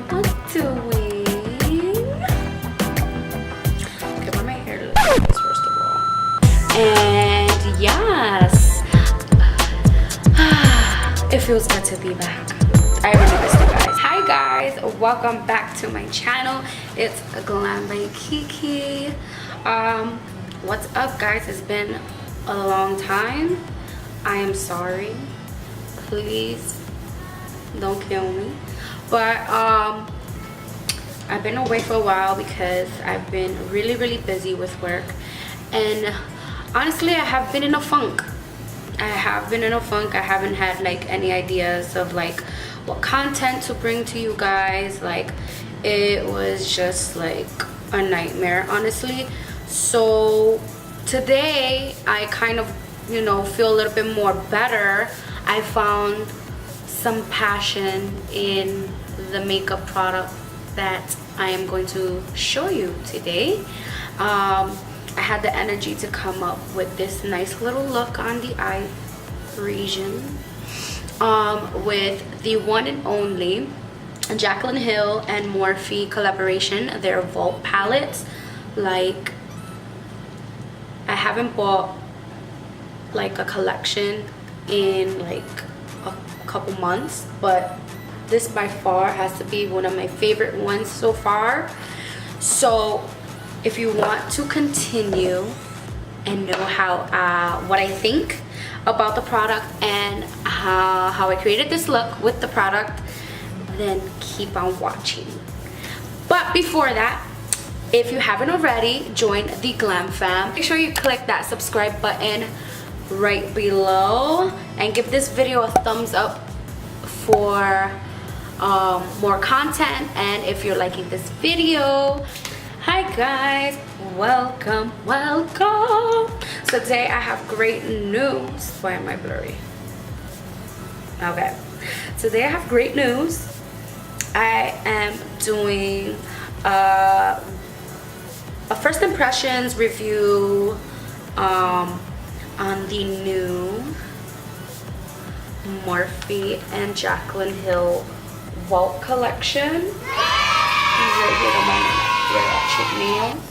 what's doing? Okay, why my hair looks like this first of all. And yes, it feels good to be back. I really missed you guys. Hi guys, welcome back to my channel. It's Glambykiki. What's up guys? It's been a long time. I am sorry. Please don't kill me. But I've been away for a while because I've been really busy with work, and honestly I have been in a funk. I haven't had like any ideas of like what content to bring to you guys. Like, it was just like a nightmare, honestly. So today I kind of, you know, feel a little bit more better. I found some passion in the makeup product that I am going to show you today. I had the energy to come up with this nice little look on the eye region with the one and only Jaclyn Hill and Morphe collaboration, their Vault palettes. Like, I haven't bought like a collection in like a couple months, but this by far has to be one of my favorite ones so far. So if you want to continue and know how what I think about the product and how I created this look with the product, then keep on watching. But before that, if you haven't already, join the Glam fam. Make sure you click that subscribe button right below and give this video a thumbs up for more content. And if you're liking this video, hi guys, welcome. So today I have great news. Why am I blurry? Okay, today I have great news. I am doing a first impressions review on the new Morphe and Jaclyn Hill Vault collection. These right here are my nails.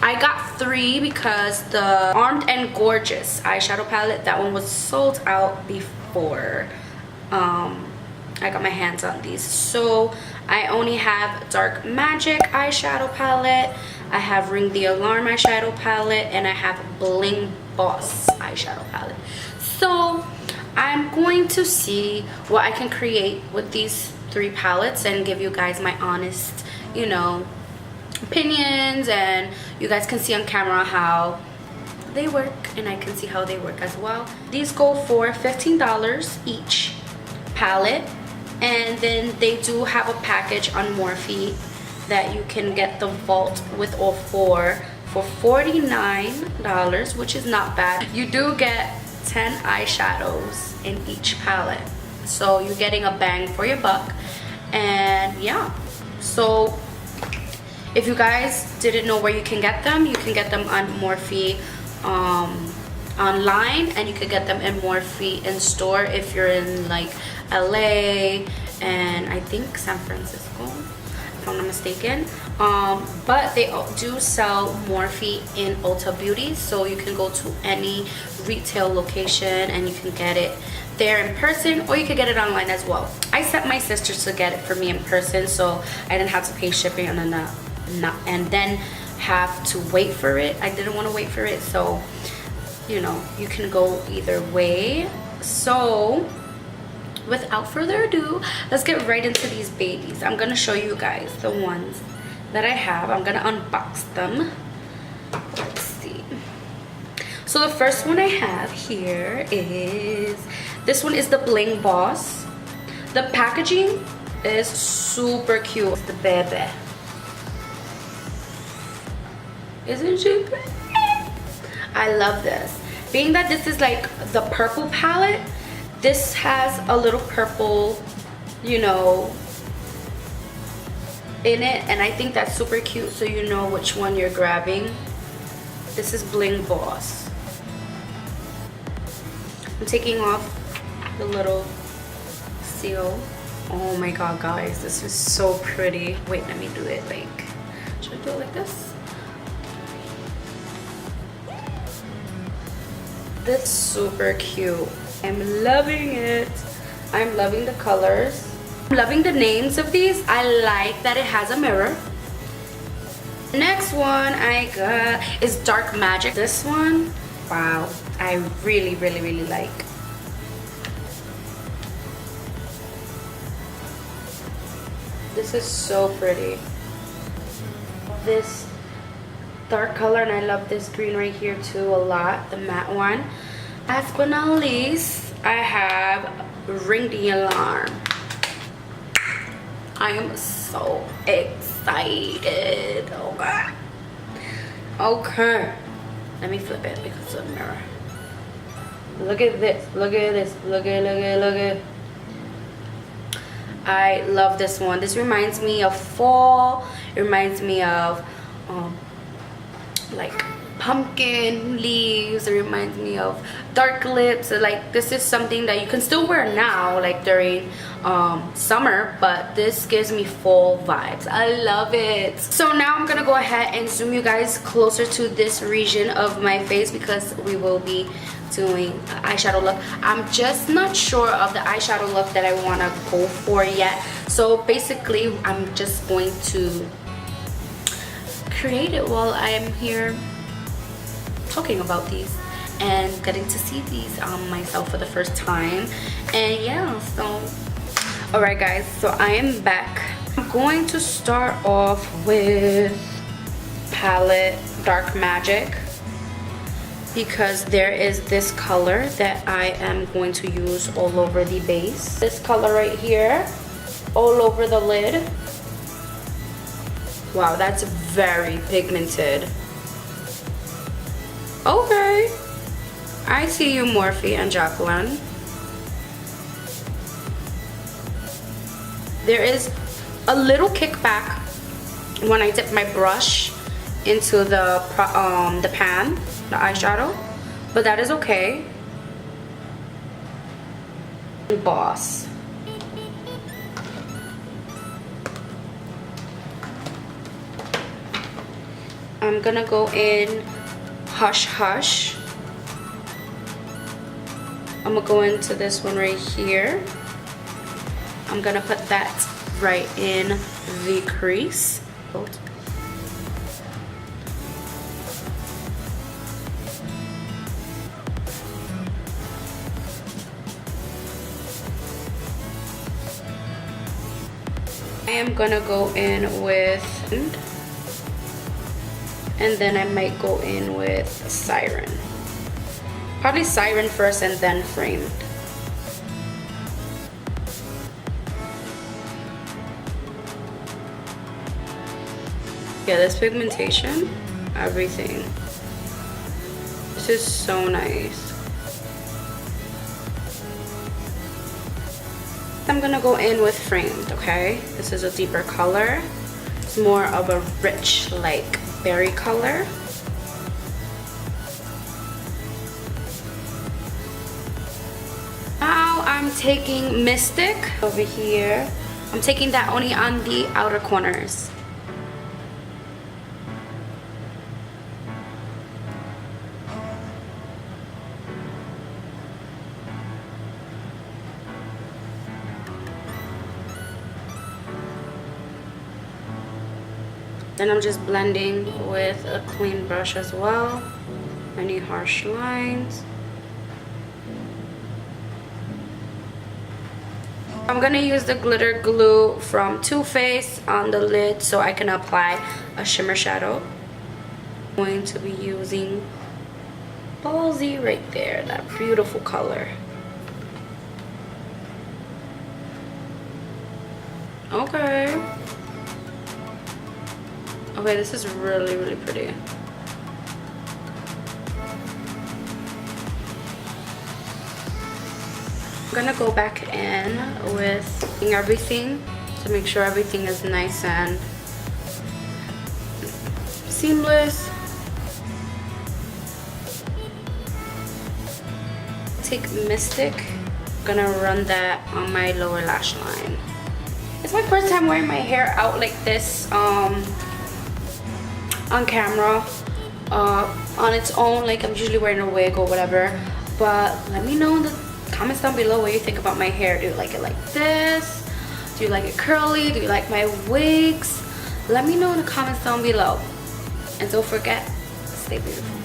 I got 3 because the Armed and Gorgeous eyeshadow palette, that one was sold out before I got my hands on these. So I only have Dark Magic eyeshadow palette, I have Ring the Alarm eyeshadow palette, and I have Bling Boss eyeshadow palette. So I'm going to see what I can create with these 3 palettes and give you guys my honest, you know, opinions, and you guys can see on camera how they work and I can see how they work as well. These go for $15 each palette, and then they do have a package on Morphe that you can get the Vault with all 4 for $49, which is not bad. You do get 10 eyeshadows in each palette, so you're getting a bang for your buck. And yeah, so if you guys didn't know where you can get them on Morphe online, and you could get them in Morphe in store if you're in like LA and I think San Francisco, if I'm not mistaken. But they do sell Morphe in Ulta Beauty, so you can go to any retail location and you can get it there in person, or you could get it online as well. I sent my sisters to get it for me in person, so I didn't have to pay shipping and then have to wait for it. I didn't want to wait for it, so you know, you can go either way. So without further ado, let's get right into these babies. I'm gonna show you guys the ones that I have. I'm gonna unbox them. Let's see. So the first one I have here is, this one is the Bling Boss. The packaging is super cute. It's the baby. Isn't she pretty? I love this. Being that this is like the purple palette, this has a little purple, you know, in it, and I think that's super cute, so you know which one you're grabbing. This is Bling Boss. I'm taking off the little seal. Oh my god, guys, this is so pretty. Wait, let me do it like, should I do it like this? This is super cute. I'm loving it. I'm loving the colors. I'm loving the names of these. I like that it has a mirror. Next one I got is Dark Magic. This one, wow, I really like. This is so pretty. This dark color, and I love this green right here too a lot, the matte one. Last but not least, I have Ring the Alarm. I am so excited. Oh god. Okay, let me flip it because of the mirror. Look at this, look at this, look at. I love this one. This reminds me of fall. It reminds me of like pumpkin leaves. It reminds me of dark lips. So, like, this is something that you can still wear now, like during summer, but this gives me fall vibes. I love it. So now I'm gonna go ahead and zoom you guys closer to this region of my face because we will be doing eyeshadow look. I'm just not sure of the eyeshadow look that I want to go for yet. So basically I'm just going to create it while I am here talking about these and getting to see these myself for the first time. And yeah, so alright guys, so I am back. I'm going to start off with palette Dark Magic, because there is this color that I am going to use all over the base. This color right here, all over the lid. Wow, that's very pigmented. Okay, I see you, Morphe and Jaclyn. There is a little kickback when I dip my brush into the pan, the eyeshadow, but that is okay. Boss. I'm gonna go in Hush Hush. I'm gonna go into this one right here. I'm gonna put that right in the crease. I am gonna go in with, and then I might go in with Siren. Probably Siren first and then Framed. Yeah, this pigmentation, everything. This is so nice. I'm gonna go in with Framed, okay? This is a deeper color. It's more of a rich, like, berry color. Now I'm taking Mystic over here. I'm taking that only on the outer corners. Then I'm just blending with a clean brush as well. Any harsh lines. I'm gonna use the glitter glue from Too Faced on the lid so I can apply a shimmer shadow. I'm going to be using Ballsy right there, that beautiful color. Okay. Okay, this is really, really pretty. I'm gonna go back in with everything to make sure everything is nice and seamless. Take Mystic, I'm gonna run that on my lower lash line. It's my first time wearing my hair out like this on camera, on its own. Like I'm usually wearing a wig or whatever. But let me know in the comments down below what you think about my hair. Do you like it like this? Do you like it curly? Do you like my wigs? Let me know in the comments down below. And don't forget, stay beautiful.